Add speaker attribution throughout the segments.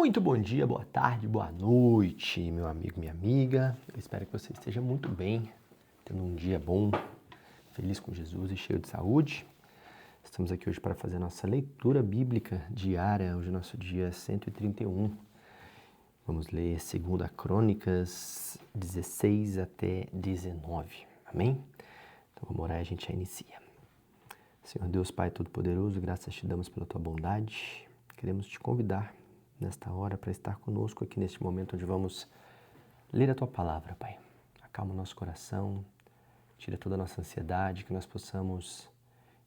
Speaker 1: Muito bom dia, boa tarde, boa noite, meu amigo, minha amiga. Eu espero que você esteja muito bem, tendo um dia bom, feliz com Jesus e cheio de saúde. Estamos aqui hoje para fazer a nossa leitura bíblica diária. Hoje é nosso dia 131. Vamos ler 2 Crônicas 16 até 19. Amém? Então vamos orar e a gente já inicia. Senhor Deus, Pai Todo-Poderoso, graças te damos pela tua bondade. Queremos te convidar nesta hora para estar conosco aqui neste momento onde vamos ler a tua palavra, Pai. Acalma o nosso coração, tira toda a nossa ansiedade, que nós possamos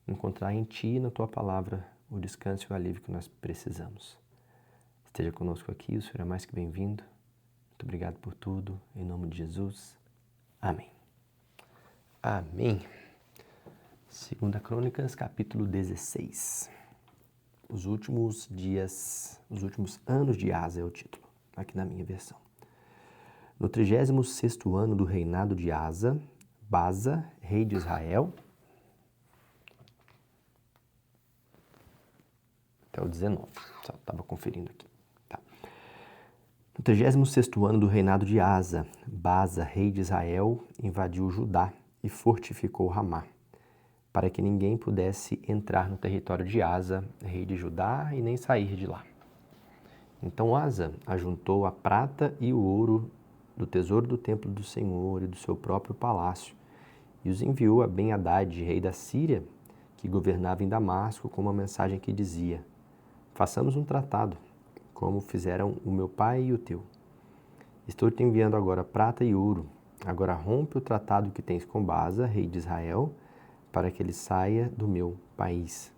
Speaker 1: encontrar em ti e na tua palavra o descanso e o alívio que nós precisamos. Esteja conosco aqui, o Senhor é mais que bem-vindo. Muito obrigado por tudo, em nome de Jesus. Amém. Amém. 2 Crônicas, capítulo 16. Os últimos anos de Asa é o título, aqui na minha versão. No 36º ano do reinado de Asa, Baza, rei de Israel, até o 19, só estava conferindo aqui. Tá. No 36º ano do reinado de Asa, Baza, rei de Israel, invadiu Judá e fortificou Ramá, para que ninguém pudesse entrar no território de Asa, rei de Judá, e nem sair de lá. Então Asa ajuntou a prata e o ouro do tesouro do templo do Senhor e do seu próprio palácio, e os enviou a Ben-Hadad, rei da Síria, que governava em Damasco, com uma mensagem que dizia: façamos um tratado, como fizeram o meu pai e o teu. Estou te enviando agora prata e ouro. Agora rompe o tratado que tens com Baza, rei de Israel, para que ele saia do meu país.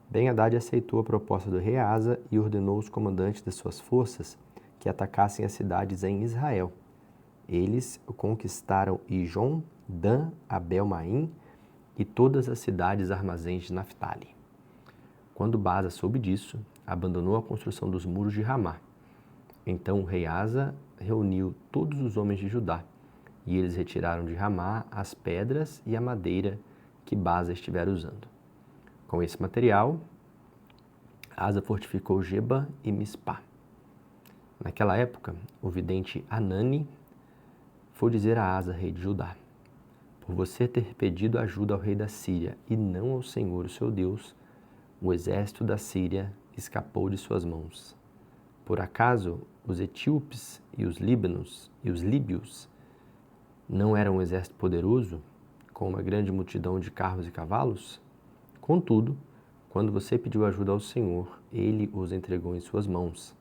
Speaker 1: Ben-Hadad aceitou a proposta do rei Asa e ordenou os comandantes das suas forças que atacassem as cidades em Israel. Eles conquistaram Ijon, Dan, Abel-Maim e todas as cidades armazéns de Naftali. Quando Baza soube disso, abandonou a construção dos muros de Ramá. Então o rei Asa reuniu todos os homens de Judá, e eles retiraram de Ramá as pedras e a madeira que Baza estivera usando. Com esse material, Asa fortificou Geba e Mispá. Naquela época, o vidente Hanani foi dizer a Asa, rei de Judá: por você ter pedido ajuda ao rei da Síria e não ao Senhor, o seu Deus, o exército da Síria escapou de suas mãos. Por acaso, os etíopes e os líbios não eram um exército poderoso, com uma grande multidão de carros e cavalos? Contudo, quando você pediu ajuda ao Senhor, Ele os entregou em suas mãos,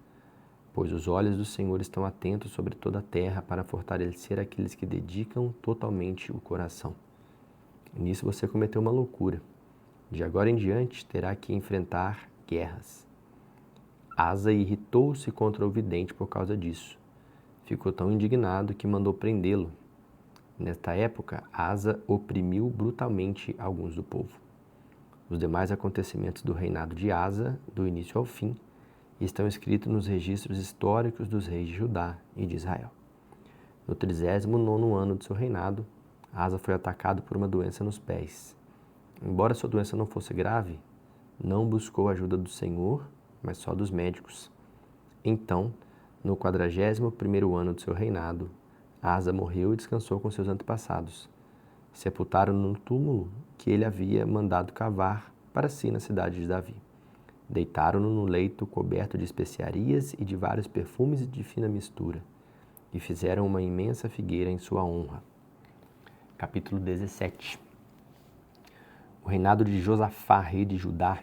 Speaker 1: pois os olhos do Senhor estão atentos sobre toda a terra para fortalecer aqueles que dedicam totalmente o coração. E nisso você cometeu uma loucura. De agora em diante terá que enfrentar guerras. Asa irritou-se contra o vidente por causa disso. Ficou tão indignado que mandou prendê-lo. Nesta época, Asa oprimiu brutalmente alguns do povo. Os demais acontecimentos do reinado de Asa, do início ao fim, estão escritos nos registros históricos dos reis de Judá e de Israel. No 39º ano de seu reinado, Asa foi atacado por uma doença nos pés. Embora sua doença não fosse grave, não buscou a ajuda do Senhor, mas só dos médicos. Então, no 41º ano de seu reinado, Asa morreu e descansou com seus antepassados. Sepultaram-no no túmulo que ele havia mandado cavar para si na cidade de Davi. Deitaram-no no leito coberto de especiarias e de vários perfumes de fina mistura, e fizeram uma imensa figueira em sua honra. Capítulo 17. O reinado de Josafá, rei de Judá.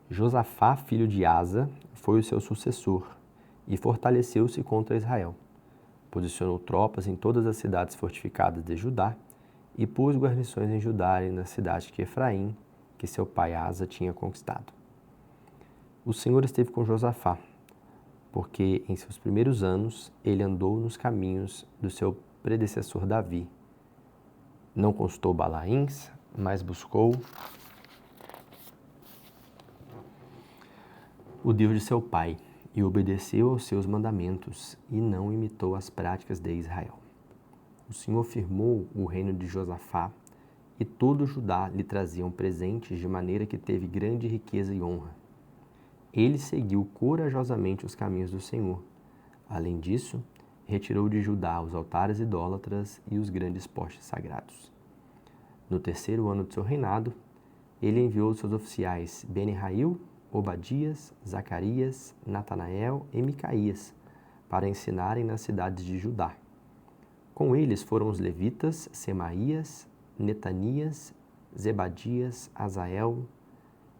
Speaker 1: Josafá, filho de Asa, foi o seu sucessor, e fortaleceu-se contra Israel. Posicionou tropas em todas as cidades fortificadas de Judá, e pôs guarnições em Judá e na cidade de Efraim, que seu pai Asa tinha conquistado. O Senhor esteve com Josafá, porque em seus primeiros anos ele andou nos caminhos do seu predecessor Davi. Não consultou Balaíns, mas buscou o Deus de seu pai, e obedeceu aos seus mandamentos, e não imitou as práticas de Israel. O Senhor firmou o reino de Josafá, e todo Judá lhe traziam presentes, de maneira que teve grande riqueza e honra. Ele seguiu corajosamente os caminhos do Senhor. Além disso, retirou de Judá os altares idólatras e os grandes postes sagrados. No terceiro ano de seu reinado, ele enviou seus oficiais Beni-Hail, Obadias, Zacarias, Natanael e Micaías para ensinarem nas cidades de Judá. Com eles foram os levitas Semaías, Netanias, Zebadias, Azael,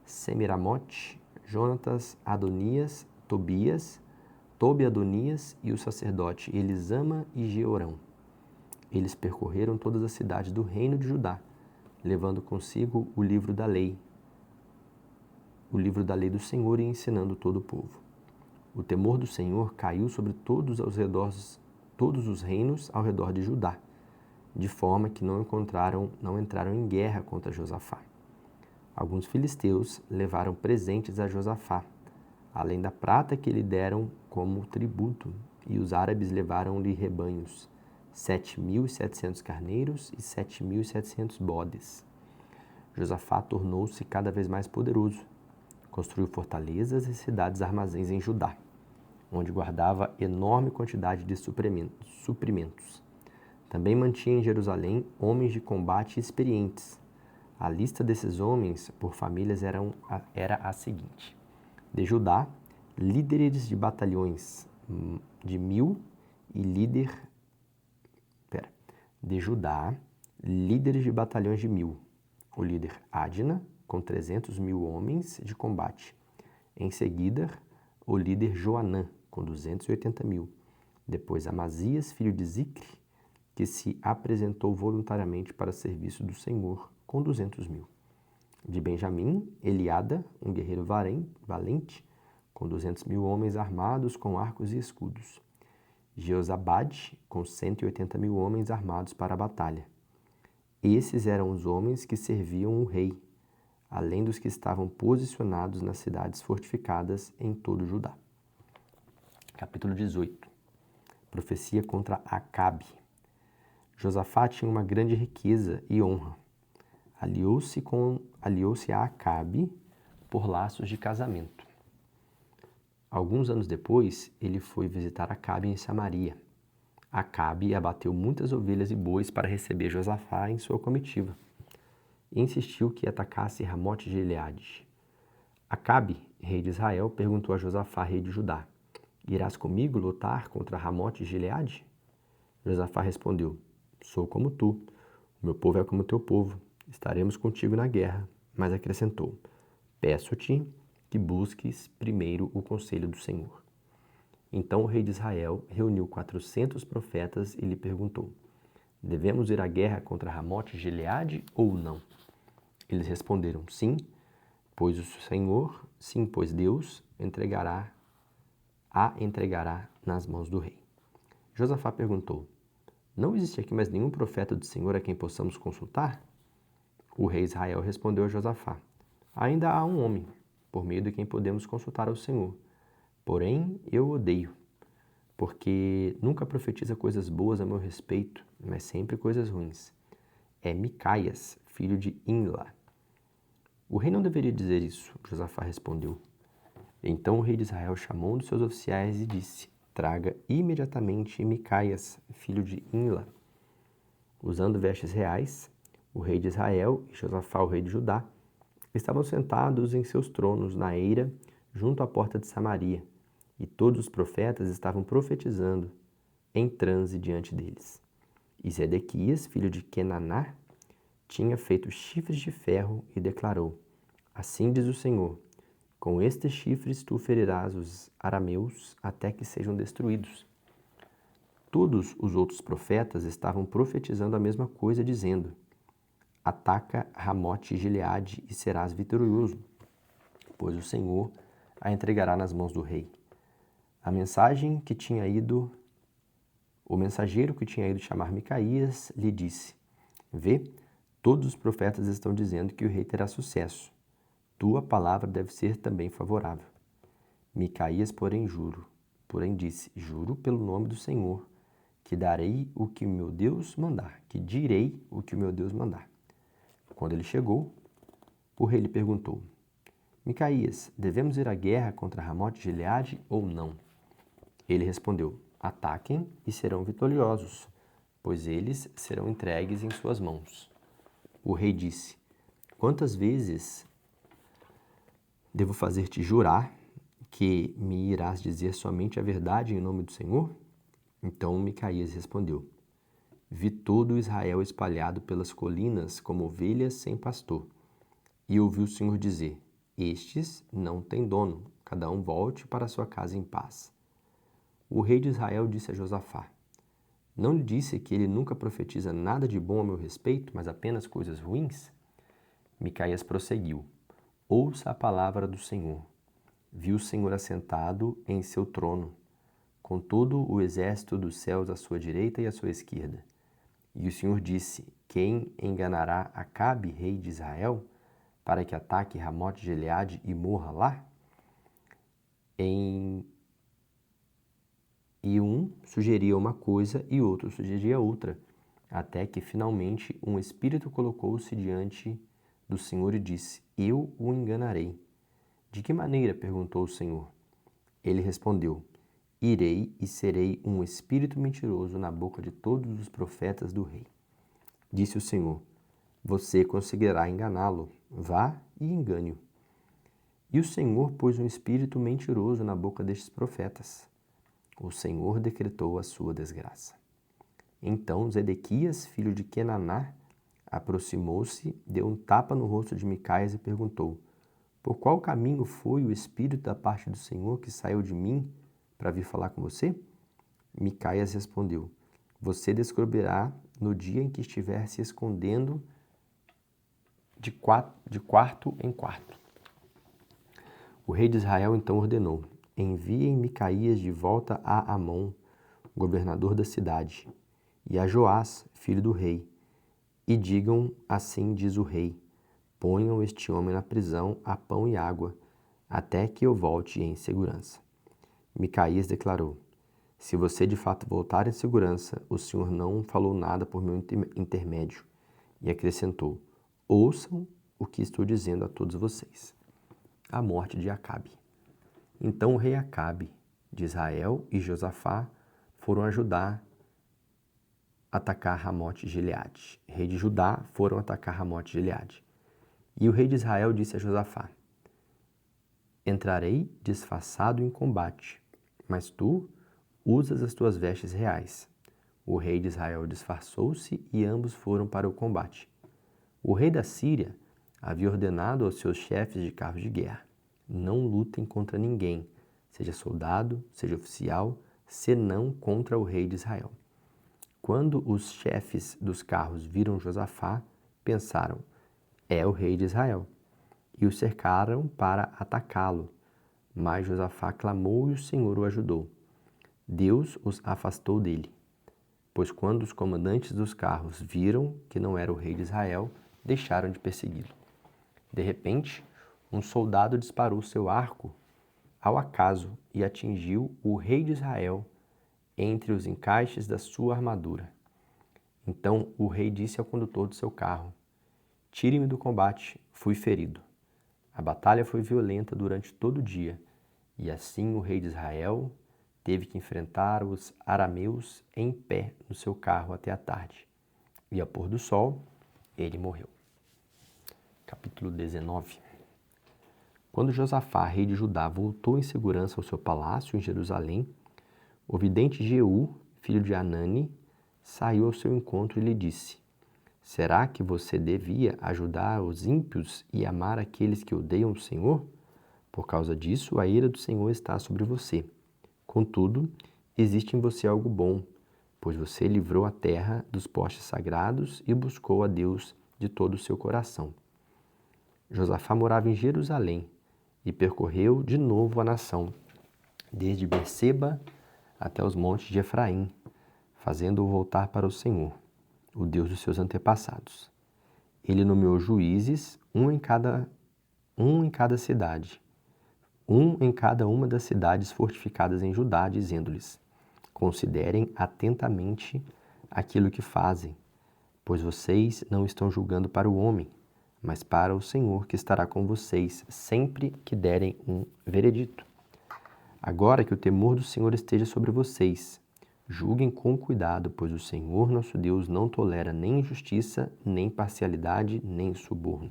Speaker 1: Semiramote, Jonatas, Adonias, Tobias, Tobi-Adonias e o sacerdote Elisama e Jeorão. Eles percorreram todas as cidades do reino de Judá, levando consigo o livro da lei do Senhor e ensinando todo o povo. O temor do Senhor caiu sobre todos os reinos ao redor de Judá, de forma que não entraram em guerra contra Josafá. Alguns filisteus levaram presentes a Josafá, além da prata que lhe deram como tributo, e os árabes levaram-lhe rebanhos, 7.700 carneiros e 7.700 bodes. Josafá tornou-se cada vez mais poderoso. Construiu fortalezas e cidades armazéns em Judá, onde guardava enorme quantidade de suprimentos. Também mantinha em Jerusalém homens de combate experientes. A lista desses homens, por famílias, era a seguinte: de Judá, líderes de batalhões de 1.000 e de Judá, líderes de batalhões de 1.000. O líder Adna, com 300.000 homens de combate. Em seguida, o líder Joanã, com 280.000. Depois Amazias, filho de Zicre, que se apresentou voluntariamente para serviço do Senhor, com 200.000. De Benjamim, Eliada, um guerreiro valente, com 200.000 homens armados com arcos e escudos. Jeozabade, com 180.000 homens armados para a batalha. Esses eram os homens que serviam o rei, além dos que estavam posicionados nas cidades fortificadas em todo Judá. Capítulo 18. Profecia contra Acabe. Josafá tinha uma grande riqueza e honra. Aliou-se a Acabe por laços de casamento. Alguns anos depois, ele foi visitar Acabe em Samaria. Acabe abateu muitas ovelhas e bois para receber Josafá em sua comitiva e insistiu que atacasse Ramote de Gileade. Acabe, rei de Israel, perguntou a Josafá, rei de Judá: Irás comigo lutar contra Ramote de Gileade? Josafá respondeu: Sou como tu, o meu povo é como o teu povo, estaremos contigo na guerra. Mas acrescentou: Peço-te que busques primeiro o conselho do Senhor. Então o rei de Israel reuniu 400 profetas e lhe perguntou: Devemos ir à guerra contra Ramote de Gileade ou não? Eles responderam: Sim, pois Deus entregará nas mãos do rei. Josafá perguntou: Não existe aqui mais nenhum profeta do Senhor a quem possamos consultar? O rei Israel respondeu a Josafá: Ainda há um homem, por meio de quem podemos consultar ao Senhor. Porém, eu o odeio, porque nunca profetiza coisas boas a meu respeito, mas sempre coisas ruins. É Micaias, filho de Imla. O rei não deveria dizer isso, Josafá respondeu. Então o rei de Israel chamou um dos seus oficiais e disse: Traga imediatamente Micaias, filho de Imla. Usando vestes reais, o rei de Israel e Josafá, o rei de Judá, estavam sentados em seus tronos na eira, junto à porta de Samaria, e todos os profetas estavam profetizando em transe diante deles. E Zedequias, filho de Kenaná, tinha feito chifres de ferro e declarou: Assim diz o Senhor, com estes chifres tu ferirás os arameus até que sejam destruídos. Todos os outros profetas estavam profetizando a mesma coisa, dizendo: Ataca Ramote e Gileade e serás vitorioso, pois o Senhor a entregará nas mãos do rei. O mensageiro que tinha ido chamar Micaías lhe disse: Vê, todos os profetas estão dizendo que o rei terá sucesso. Tua palavra deve ser também favorável. Micaías, porém disse: Juro pelo nome do Senhor, que direi o que o meu Deus mandar. Quando ele chegou, o rei lhe perguntou: Micaías, devemos ir à guerra contra Ramote de Gileade ou não? Ele respondeu, ataquem e serão vitoriosos, pois eles serão entregues em suas mãos. O rei disse, quantas vezes devo fazer-te jurar que me irás dizer somente a verdade em nome do Senhor? Então Micaías respondeu, vi todo Israel espalhado pelas colinas como ovelhas sem pastor. E ouvi o Senhor dizer, estes não têm dono, cada um volte para sua casa em paz. O rei de Israel disse a Josafá, não lhe disse que ele nunca profetiza nada de bom a meu respeito, mas apenas coisas ruins? Micaías prosseguiu, ouça a palavra do Senhor. Vi o Senhor assentado em seu trono, com todo o exército dos céus à sua direita e à sua esquerda. E o Senhor disse, quem enganará Acabe, rei de Israel, para que ataque Ramote de Gileade e morra lá? E um sugeria uma coisa e outro sugeria outra, até que finalmente um espírito colocou-se diante do Senhor e disse, eu o enganarei. De que maneira? Perguntou o Senhor. Ele respondeu, irei e serei um espírito mentiroso na boca de todos os profetas do rei. Disse o Senhor, você conseguirá enganá-lo, vá e engane-o. E o Senhor pôs um espírito mentiroso na boca destes profetas. O Senhor decretou a sua desgraça. Então Zedequias, filho de Kenaná, aproximou-se, deu um tapa no rosto de Micaías e perguntou, por qual caminho foi o espírito da parte do Senhor que saiu de mim para vir falar com você? Micaías respondeu, você descobrirá no dia em que estiver se escondendo de quarto em quarto. O rei de Israel então ordenou, enviem Micaías de volta a Amon, governador da cidade, e a Joás, filho do rei, e digam, assim diz o rei, ponham este homem na prisão a pão e água, até que eu volte em segurança. Micaías declarou, se você de fato voltar em segurança, o Senhor não falou nada por meu intermédio. E acrescentou, ouçam o que estou dizendo a todos vocês. A morte de Acabe. Então o rei Acabe de Israel e Josafá foram a Judá atacar Ramote de Gileade. Rei de Judá foram atacar Ramote de Gileade. E o rei de Israel disse a Josafá, entrarei disfarçado em combate, mas tu usas as tuas vestes reais. O rei de Israel disfarçou-se e ambos foram para o combate. O rei da Síria havia ordenado aos seus chefes de carros de guerra, não lutem contra ninguém, seja soldado, seja oficial, senão contra o rei de Israel. Quando os chefes dos carros viram Josafá, pensaram, é o rei de Israel, e o cercaram para atacá-lo. Mas Josafá clamou e o Senhor o ajudou. Deus os afastou dele, pois quando os comandantes dos carros viram que não era o rei de Israel, deixaram de persegui-lo. De repente, um soldado disparou seu arco ao acaso e atingiu o rei de Israel entre os encaixes da sua armadura. Então o rei disse ao condutor do seu carro, tire-me do combate, fui ferido. A batalha foi violenta durante todo o dia, e assim o rei de Israel teve que enfrentar os arameus em pé no seu carro até a tarde. E ao pôr do sol, ele morreu. Capítulo 19. Quando Josafá, rei de Judá, voltou em segurança ao seu palácio em Jerusalém, o vidente Jeú, filho de Anani, saiu ao seu encontro e lhe disse, será que você devia ajudar os ímpios e amar aqueles que odeiam o Senhor? Por causa disso, a ira do Senhor está sobre você. Contudo, existe em você algo bom, pois você livrou a terra dos postes sagrados e buscou a Deus de todo o seu coração. Josafá morava em Jerusalém e percorreu de novo a nação, desde Berseba até os montes de Efraim, fazendo-o voltar para o Senhor, o Deus dos seus antepassados. Ele nomeou juízes, um em cada cidade, um em cada uma das cidades fortificadas em Judá, dizendo-lhes, considerem atentamente aquilo que fazem, pois vocês não estão julgando para o homem, mas para o Senhor que estará com vocês sempre que derem um veredito. Agora que o temor do Senhor esteja sobre vocês, julguem com cuidado, pois o Senhor nosso Deus não tolera nem injustiça, nem parcialidade, nem suborno.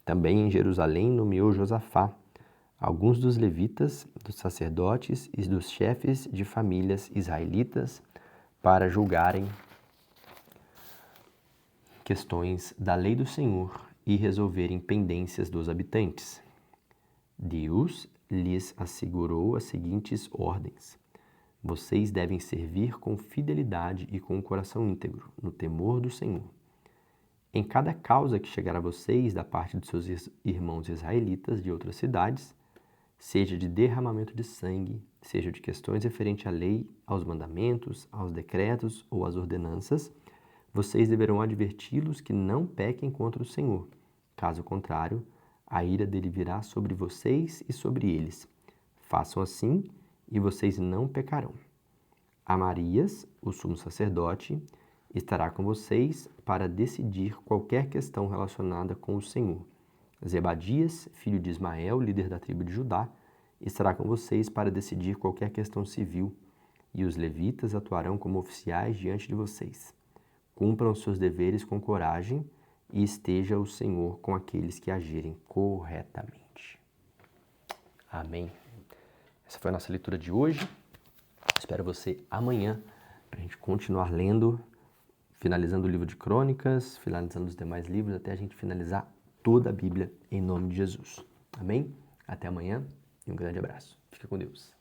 Speaker 1: Também em Jerusalém nomeou Josafá alguns dos levitas, dos sacerdotes e dos chefes de famílias israelitas para julgarem questões da lei do Senhor e resolverem pendências dos habitantes. Deus lhes assegurou as seguintes ordens: vocês devem servir com fidelidade e com o coração íntegro, no temor do Senhor. Em cada causa que chegar a vocês da parte de seus irmãos israelitas de outras cidades, seja de derramamento de sangue, seja de questões referentes à lei, aos mandamentos, aos decretos ou às ordenanças, vocês deverão adverti-los que não pequem contra o Senhor. Caso contrário, a ira dele virá sobre vocês e sobre eles. Façam assim e vocês não pecarão. Amarias, o sumo sacerdote, estará com vocês para decidir qualquer questão relacionada com o Senhor. Zebadias, filho de Ismael, líder da tribo de Judá, estará com vocês para decidir qualquer questão civil, e os levitas atuarão como oficiais diante de vocês. Cumpram seus deveres com coragem e esteja o Senhor com aqueles que agirem corretamente. Amém. Essa foi a nossa leitura de hoje. Espero você amanhã para a gente continuar lendo, finalizando o livro de Crônicas, finalizando os demais livros, até a gente finalizar toda a Bíblia em nome de Jesus. Amém? Até amanhã e um grande abraço. Fica com Deus.